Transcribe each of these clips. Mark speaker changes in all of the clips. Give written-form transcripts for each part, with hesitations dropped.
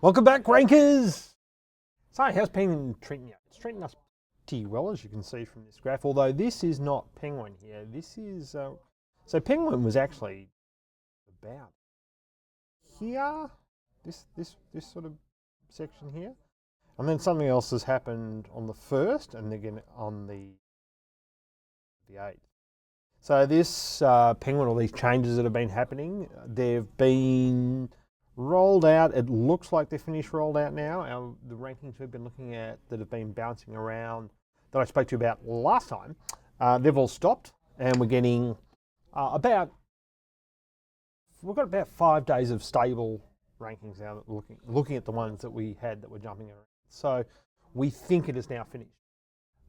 Speaker 1: Welcome back, rankers! So, how's Penguin treating you? It's treating us pretty well, as you can see from this graph, although this is not Penguin here. This is... so Penguin was actually about here, this sort of section here. And then something else has happened on the 1st and again on the 8th. So this Penguin, all these changes that have been happening, they've been rolled out. It looks like they're finished rolled out now. The rankings we've been looking at that have been bouncing around that I spoke to you about last time, they've all stopped, and we're getting we've got about 5 days of stable rankings now, looking at the ones that we had that were jumping around. So we think it is now finished.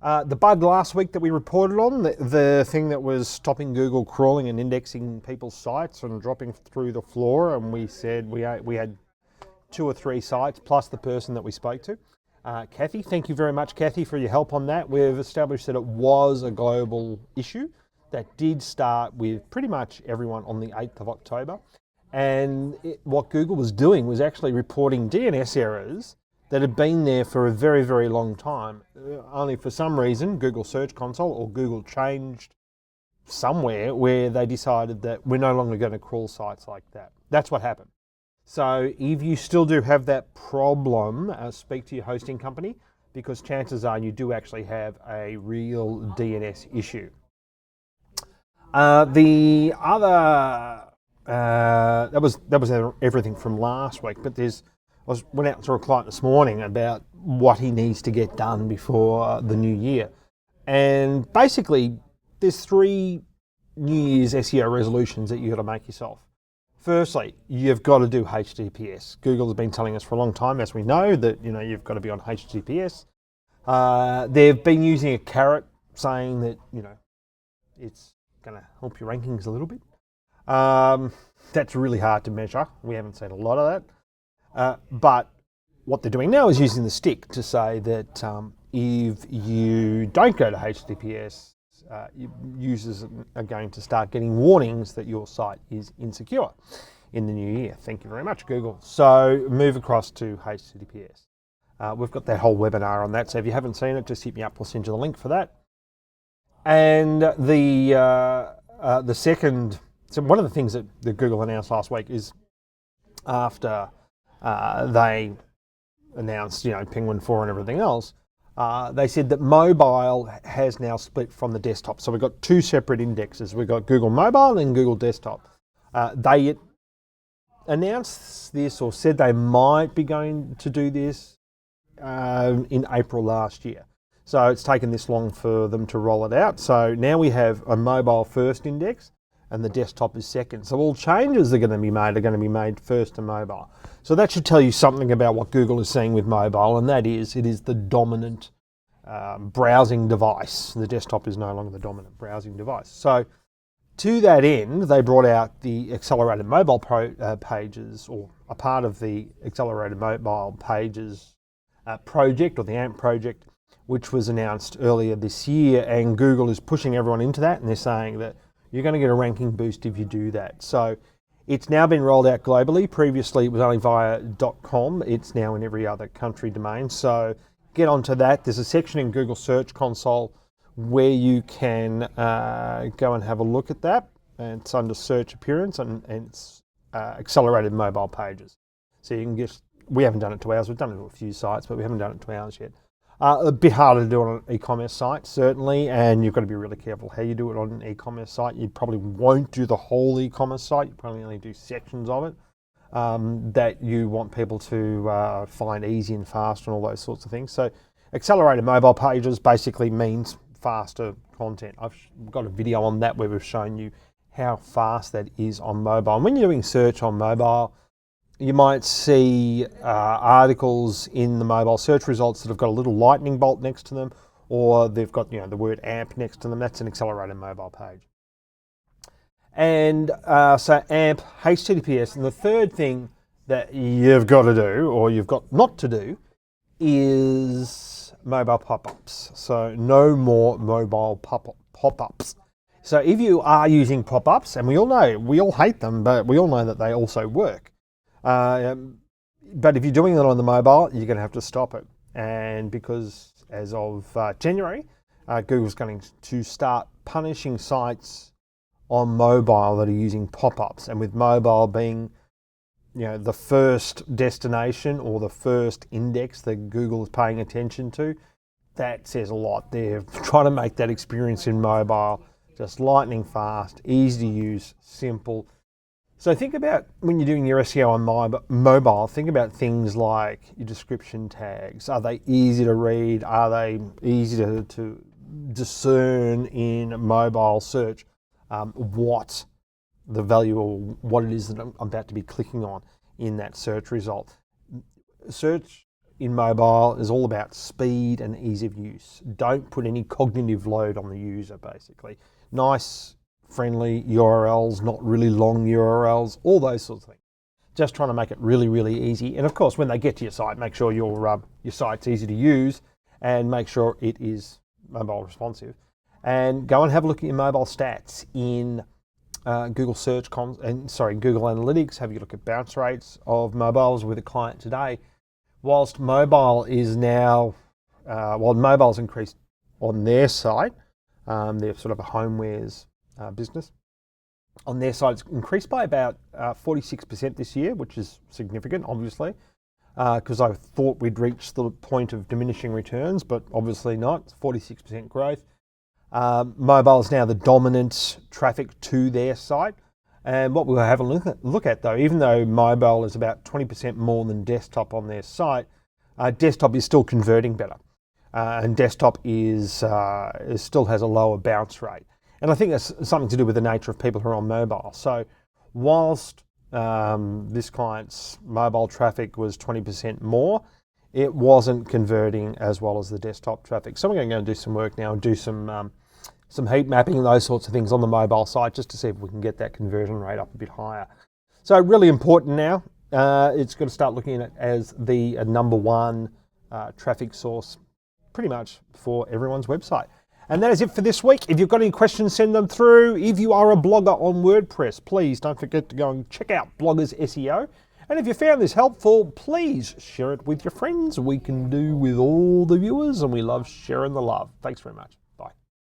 Speaker 1: The bug last week that we reported on, the thing that was stopping Google crawling and indexing people's sites and dropping through the floor, and we said we had 2 or 3 sites plus the person that we spoke to. Kathy, thank you very much, Kathy, for your help on that. We've established that it was a global issue that did start with pretty much everyone on the 8th of October. And what Google was doing was actually reporting DNS errors that had been there for a very, very long time. Only for some reason, Google Search Console or Google changed somewhere where they decided that we're no longer going to crawl sites like that. That's what happened. So if you still do have that problem, speak to your hosting company, because chances are you do actually have a real DNS issue. The other, that was everything from last week, but I went out to a client this morning about what he needs to get done before the new year. And basically, there's 3 New Year's SEO resolutions that you've got to make yourself. Firstly, you've got to do HTTPS. Google has been telling us for a long time, as we know, that you've got to be on HTTPS. They've been using a carrot, saying that it's going to help your rankings a little bit. That's really hard to measure. We haven't seen a lot of that. But what they're doing now is using the stick to say that if you don't go to HTTPS, users are going to start getting warnings that your site is insecure in the new year. Thank you very much, Google. So move across to HTTPS. We've got that whole webinar on that, so if you haven't seen it, just hit me up. We'll send you the link for that. And the second, so one of the things that Google announced last week is after they announced, Penguin 4 and everything else, they said that mobile has now split from the desktop. So we've got 2 separate indexes. We've got Google Mobile and Google Desktop. They announced this or said they might be going to do this in April last year. So it's taken this long for them to roll it out. So now we have a mobile first index and the desktop is second. So all changes that are going to be made first to mobile. So that should tell you something about what Google is seeing with mobile, and that is it is the dominant browsing device. The desktop is no longer the dominant browsing device. So to that end, they brought out the accelerated mobile pages, or a part of the accelerated mobile pages project, or the AMP project, which was announced earlier this year, and Google is pushing everyone into that, and they're saying that you're going to get a ranking boost if you do that. So it's now been rolled out globally. Previously, it was only via .com. It's now in every other country domain. So get onto that. There's a section in Google Search Console where you can go and have a look at that. And it's under Search Appearance, and it's accelerated mobile pages. So you can just, we haven't done it to ours. We've done it to a few sites, but we haven't done it to ours yet. A bit harder to do on an e-commerce site, certainly, and you've got to be really careful how you do it on an e-commerce site. You probably won't do the whole e-commerce site. You probably only do sections of it that you want people to find easy and fast and all those sorts of things. So accelerated mobile pages basically means faster content. I've got a video on that where we've shown you how fast that is on mobile. And when you're doing search on mobile, you might see articles in the mobile search results that have got a little lightning bolt next to them, or they've got the word AMP next to them. That's an accelerated mobile page. And so AMP, HTTPS, and the third thing that you've got to do, or you've got not to do, is mobile pop-ups. So no more mobile pop-ups. So if you are using pop-ups, and we all hate them, but we all know that they also work. But if you're doing it on the mobile, you're going to have to stop it. And because as of January, Google's going to start punishing sites on mobile that are using pop-ups. And with mobile being, the first destination or the first index that Google is paying attention to, that says a lot. They're trying to make that experience in mobile just lightning fast, easy to use, simple. So think about when you're doing your SEO on mobile, think about things like your description tags. Are they easy to read? Are they easy to discern in mobile search what the value or what it is that I'm about to be clicking on in that search result? Search in mobile is all about speed and ease of use. Don't put any cognitive load on the user, basically. Nice, friendly URLs, not really long URLs, all those sorts of things. Just trying to make it really, really easy. And of course, when they get to your site, make sure your site's easy to use and make sure it is mobile responsive. And go and have a look at your mobile stats in Google Google Analytics. Have a look at bounce rates of mobiles with a client today. Whilst mobile is now, mobile's increased on their site, they're sort of a homewares business. On their side, it's increased by about 46% this year, which is significant, obviously, because I thought we'd reached the point of diminishing returns, but obviously not. It's 46% growth. Mobile is now the dominant traffic to their site. And what we'll have a look at though, even though mobile is about 20% more than desktop on their site, desktop is still converting better. And desktop still has a lower bounce rate. And I think that's something to do with the nature of people who are on mobile. So whilst this client's mobile traffic was 20% more, it wasn't converting as well as the desktop traffic. So we're going to go and do some work now and do some heat mapping and those sorts of things on the mobile site just to see if we can get that conversion rate up a bit higher. So really important now. It's going to start looking at it as the number one traffic source pretty much for everyone's website. And that is it for this week. If you've got any questions, send them through. If you are a blogger on WordPress, please don't forget to go and check out Bloggers SEO. And if you found this helpful, please share it with your friends. We can do with all the viewers, and we love sharing the love. Thanks very much.